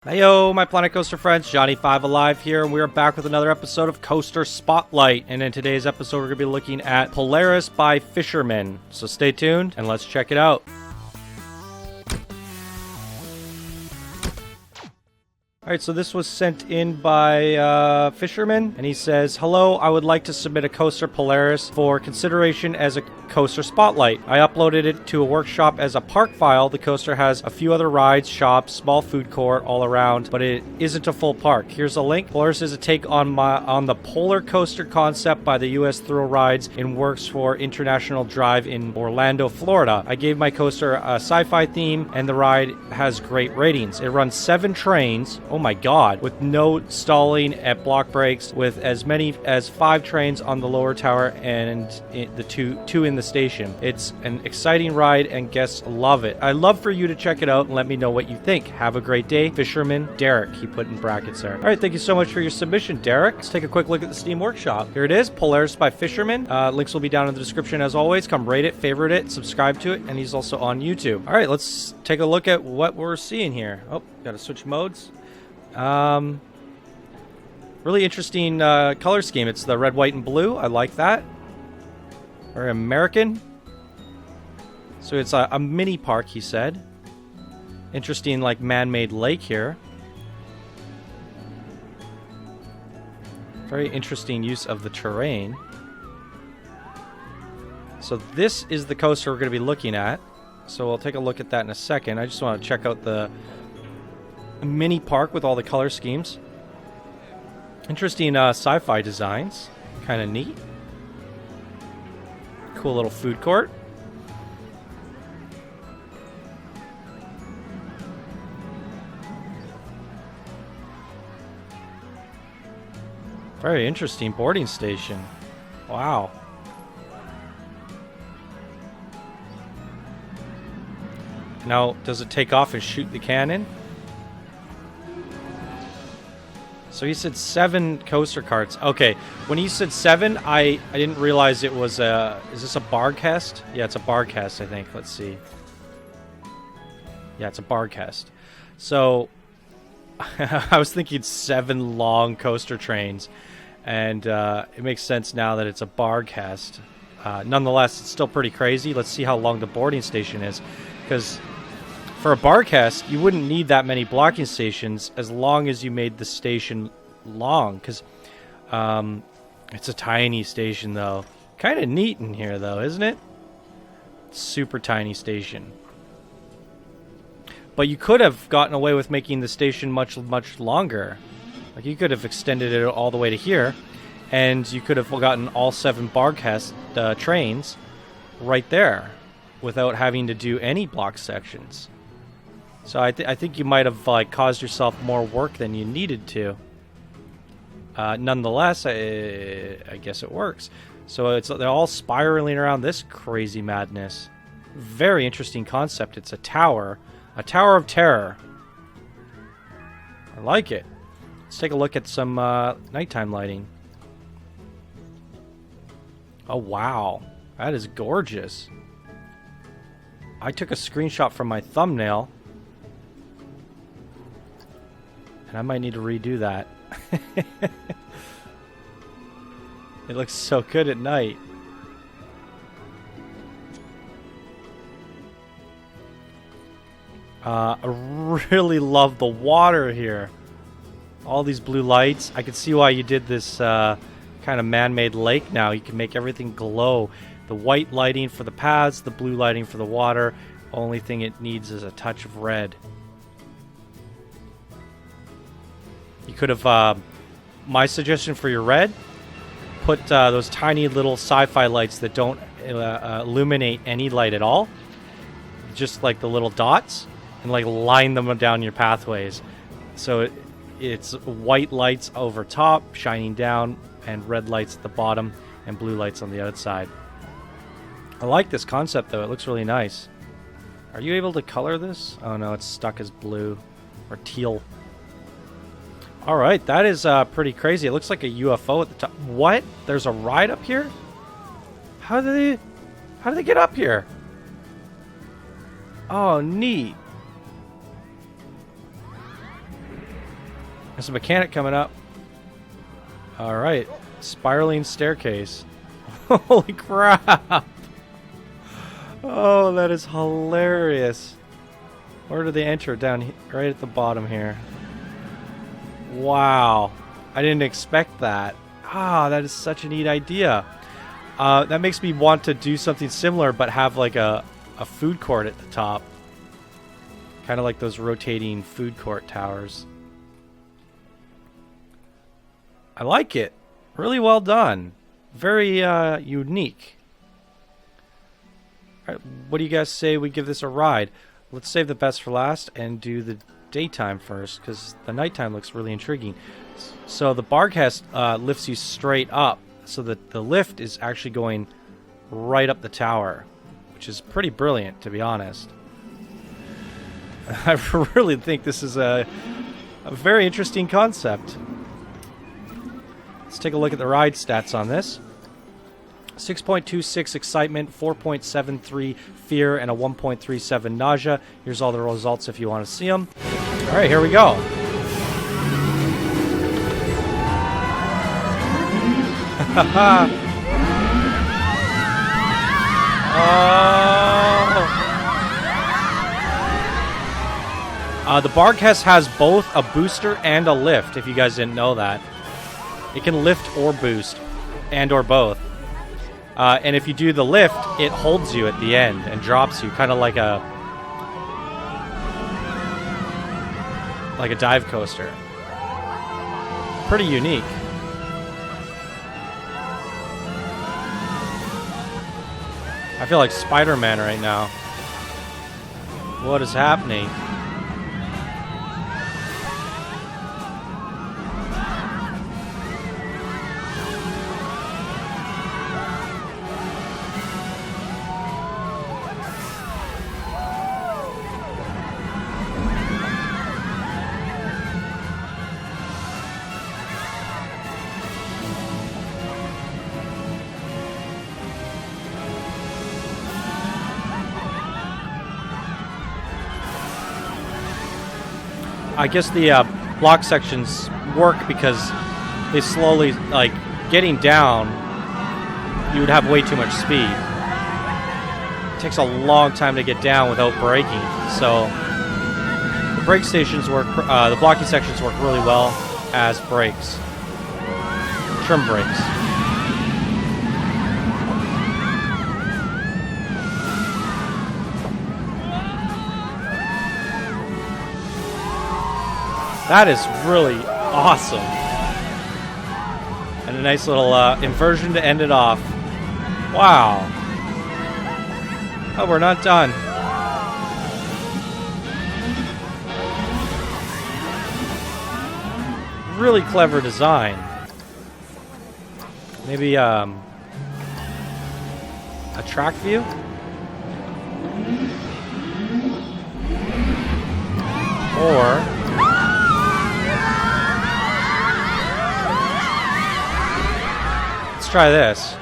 Heyo, my Planet Coaster friends, Johnny5 Alive here, and we are back with another episode of Coaster Spotlight. And in today's episode, we're going to be looking at Polaris by Fisherman. So stay tuned, and let's check it out. Alright, so this was sent in by Fisherman, and he says, "Hello, I would like to submit a coaster Polaris for consideration as a coaster spotlight. I uploaded it to a workshop as a park file. The coaster has a few other rides, shops, small food court all around, but it isn't a full park. Here's a link. Polaris is a take on the Polercoaster concept by the US Thrill Rides and works for International Drive in Orlando, Florida. I gave my coaster a sci-fi theme, and the ride has great ratings. It runs 7 trains, oh my god, with no stalling at block breaks, with as many as 5 trains on the lower tower and the two in the station. It's an exciting ride and guests love it. I'd love for you to check it out and let me know what you think. Have a great day. Fisherman, Derek." He put in brackets there. Alright, thank you so much for your submission, Derek. Let's take a quick look at the Steam Workshop. Here it is, Polaris by Fisherman. Links will be down in the description as always. Come rate it, favorite it, subscribe to it, and he's also on YouTube. Alright, let's take a look at what we're seeing here. Oh, gotta switch modes. Really interesting color scheme. It's the red, white, and blue. I like that. Very American. So it's a mini park, he said. Interesting, like, man-made lake here. Very interesting use of the terrain. So this is the coaster we're going to be looking at. So we'll take a look at that in a second. I just want to check out the mini park with all the color schemes. Interesting sci-fi designs. Kind of neat. Cool little food court. Very interesting boarding station. Wow. Now, does it take off and shoot the cannon? So he said 7 coaster carts. Okay, when he said 7, I didn't realize it was a... Is this a barcast? Yeah, it's a barcast, I think. Let's see. Yeah, it's a barcast. So, I was thinking 7 long coaster trains. And it makes sense now that it's a barcast. Nonetheless, it's still pretty crazy. Let's see how long the boarding station is. Because for a barcast, you wouldn't need that many blocking stations as long as you made the station long. Because it's a tiny station, though. Kind of neat in here, though, isn't it? Super tiny station. But you could have gotten away with making the station much, much longer. Like, you could have extended it all the way to here, and you could have gotten all 7 barcast trains right there without having to do any block sections. So I think you might have caused yourself more work than you needed to. Nonetheless, I guess it works. So they're all spiraling around this crazy madness. Very interesting concept. It's a tower of terror. I like it. Let's take a look at some nighttime lighting. Oh wow, that is gorgeous. I took a screenshot from my thumbnail. And I might need to redo that. It looks so good at night. I really love the water here. All these blue lights. I can see why you did this kind of man-made lake now. You can make everything glow. The white lighting for the paths, the blue lighting for the water. Only thing it needs is a touch of red. You could have, my suggestion for your red, put those tiny little sci-fi lights that don't illuminate any light at all. Just like the little dots. And line them down your pathways. So it's white lights over top, shining down, and red lights at the bottom, and blue lights on the outside. I like this concept, though. It looks really nice. Are you able to color this? Oh, no, it's stuck as blue. Or teal. Alright, that is pretty crazy. It looks like a UFO at the top. What? There's a ride up here? How do they get up here? Oh, neat. There's a mechanic coming up. All right. Spiraling staircase. Holy crap. Oh, that is hilarious. Where do they enter? Down here, right at the bottom here. Wow. I didn't expect that. Ah, that is such a neat idea. That makes me want to do something similar, but have like a food court at the top. Kind of like those rotating food court towers. I like it. Really well done. Very unique. All right, what do you guys say we give this a ride? Let's save the best for last and do the daytime first, because the nighttime looks really intriguing. So the barcast lifts you straight up, so that the lift is actually going right up the tower, which is pretty brilliant, to be honest. I really think this is a very interesting concept. Let's take a look at the ride stats on this. 6.26 excitement, 4.73 fear, and a 1.37 nausea. Here's all the results if you want to see them. All right, here we go. The Barcast has both a booster and a lift, if you guys didn't know that. It can lift or boost, and or both. And if you do the lift, it holds you at the end and drops you, kind of like a dive coaster. Pretty unique. I feel like Spider-Man right now. What is happening? I guess the block sections work because they slowly, like, getting down, you would have way too much speed. It takes a long time to get down without braking, so the brake stations work, the blocking sections work really well as brakes. Trim brakes. That is really awesome. And a nice little inversion to end it off. Wow. Oh, we're not done. Really clever design. Maybe a track view? Or let's try this.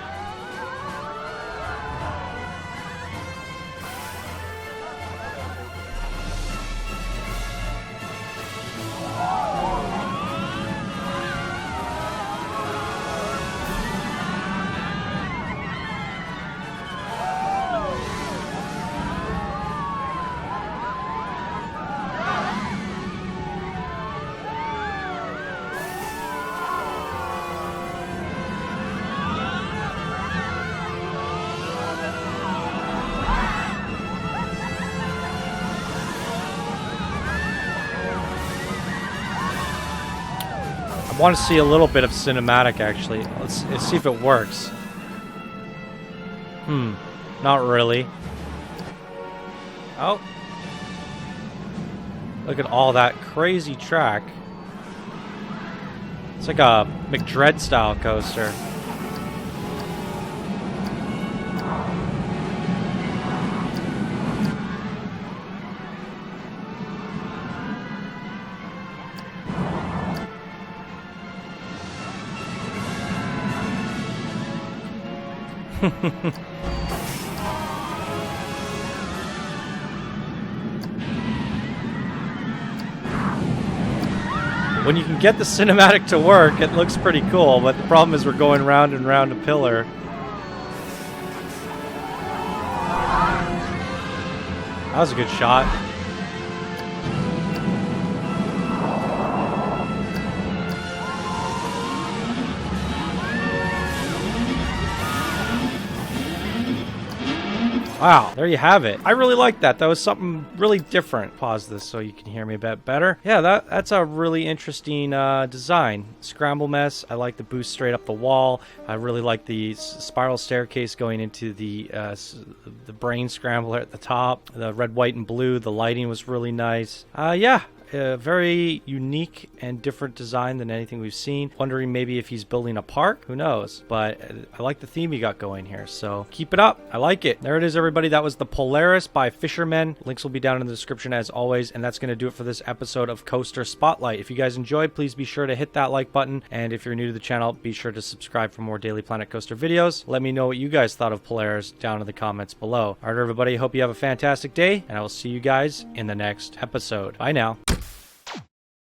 I want to see a little bit of cinematic, actually. Let's see if it works. Not really. Oh. Look at all that crazy track. It's like a McDread style coaster. When you can get the cinematic to work, it looks pretty cool, but the problem is we're going round and round a pillar. That was a good shot. Wow, there you have it. I really like that. That was something really different. Pause this so you can hear me a bit better. Yeah, that's a really interesting design. Scramble mess. I like the boost straight up the wall. I really like the spiral staircase going into the brain scrambler at the top. The red, white, and blue. The lighting was really nice. Yeah. A very unique and different design than anything we've seen. Wondering maybe if he's building a park. Who knows? But I like the theme you got going here. So keep it up. I like it. There it is, everybody. That was the Polaris by Fisherman. Links will be down in the description as always. And that's going to do it for this episode of Coaster Spotlight. If you guys enjoyed, please be sure to hit that like button. And if you're new to the channel, be sure to subscribe for more Daily Planet Coaster videos. Let me know what you guys thought of Polaris down in the comments below. All right, everybody. Hope you have a fantastic day. And I will see you guys in the next episode. Bye now.